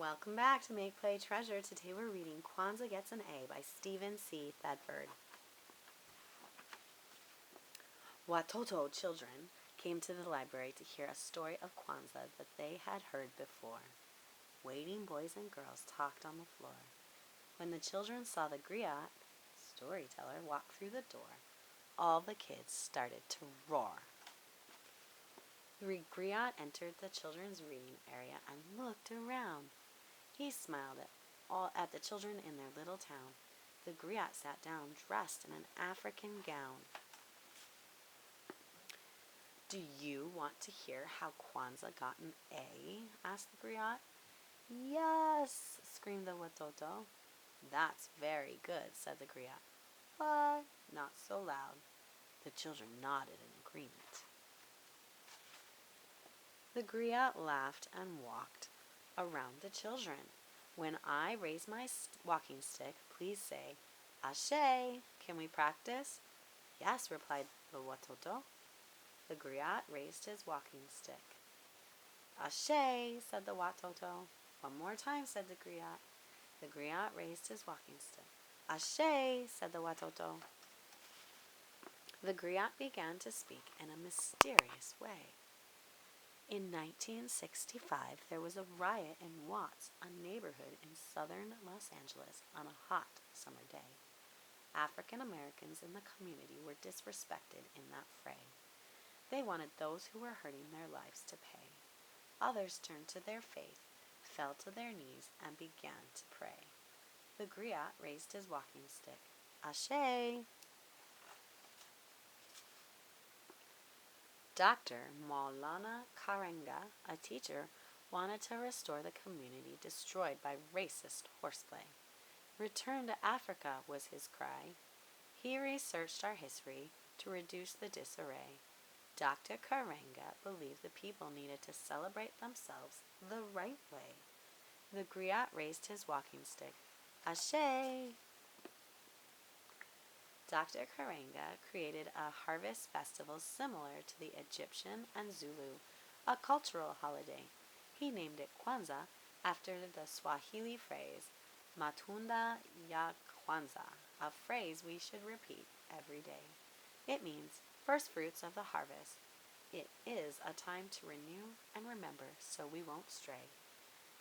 Welcome back to Make Play Treasure. Today we're reading Kwanzaa Gets an A by Stephen C. Thedford. Watoto children came to the library to hear a story of Kwanzaa that they had heard before. Waiting boys and girls talked on the floor. When the children saw the griot, storyteller, walk through the door, all the kids started to roar. The griot entered the children's reading area and looked around. He smiled at the children in their little town. The griot sat down, dressed in an African gown. "Do you want to hear how Kwanzaa got an A?" asked the griot. "Yes," screamed the watoto. "That's very good," said the griot. "But not so loud." The children nodded in agreement. The griot laughed and walked around the children. "When I raise my walking stick, please say, 'Ashe.' Can we practice?" "Yes," replied the watoto. The griot raised his walking stick. "Ashe," said the watoto. "One more time," said the griot. The griot raised his walking stick. "Ashe," said the watoto. The griot began to speak in a mysterious way. In 1965, there was a riot in Watts, a neighborhood in southern Los Angeles, on a hot summer day. African Americans in the community were disrespected in that fray. They wanted those who were hurting their lives to pay. Others turned to their faith, fell to their knees, and began to pray. The griot raised his walking stick. "Ashe!" Dr. Maulana Karenga, a teacher, wanted to restore the community destroyed by racist horseplay. "Return to Africa," was his cry. He researched our history to reduce the disarray. Dr. Karenga believed the people needed to celebrate themselves the right way. The griot raised his walking stick. "Ashe!" Dr. Karenga created a harvest festival similar to the Egyptian and Zulu, a cultural holiday. He named it Kwanzaa after the Swahili phrase, "Matunda ya Kwanzaa," a phrase we should repeat every day. It means first fruits of the harvest. It is a time to renew and remember so we won't stray.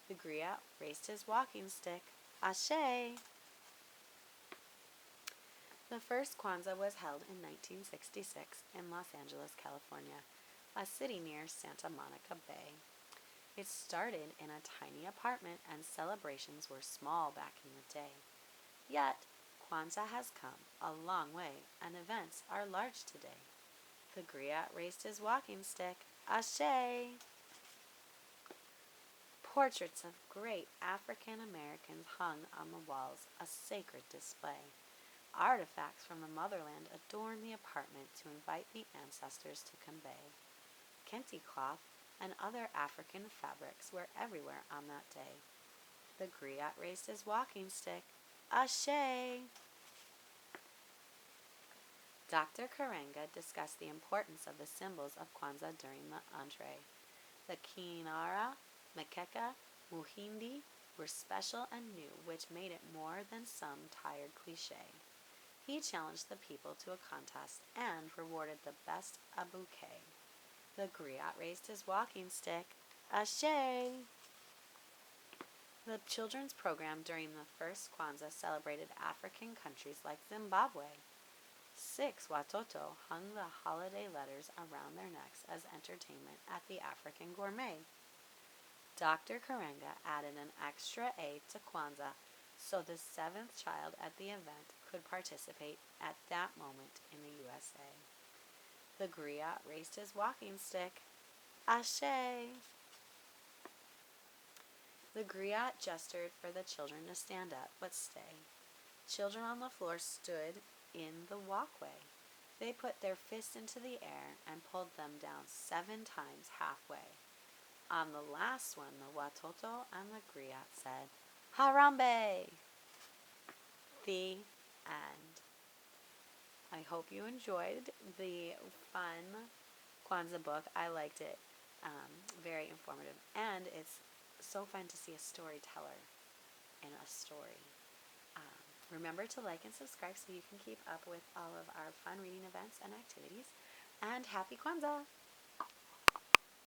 The griot raised his walking stick. "Ashe!" The first Kwanzaa was held in 1966 in Los Angeles, California, a city near Santa Monica Bay. It started in a tiny apartment and celebrations were small back in the day. Yet, Kwanzaa has come a long way and events are large today. The griot raised his walking stick. "Ashe!" Portraits of great African Americans hung on the walls, a sacred display. Artifacts from the motherland adorned the apartment to invite the ancestors to convey. Kente cloth and other African fabrics were everywhere on that day. The griot raised his walking stick. "Ashe!" Dr. Karenga discussed the importance of the symbols of Kwanzaa during the entree. The kinara, mkeka, muhindi were special and new, which made it more than some tired cliche. He challenged the people to a contest and rewarded the best a bouquet. The griot raised his walking stick. "Ashe!" The children's program during the first Kwanzaa celebrated African countries like Zimbabwe. 6 watoto hung the holiday letters around their necks as entertainment at the African Gourmet. Dr. Karenga added an extra A to Kwanzaa so the 7th child at the event could participate at that moment in the USA. The griot raised his walking stick. "Ashe!" The griot gestured for the children to stand up but stay. Children on the floor stood in the walkway. They put their fists into the air and pulled them down 7 times halfway. On the last one, the watoto and the griot said, "Harambe!" The end. I hope you enjoyed the fun Kwanzaa book. I liked it. Very informative. And it's so fun to see a storyteller in a story. Remember to like and subscribe so you can keep up with all of our fun reading events and activities. And happy Kwanzaa!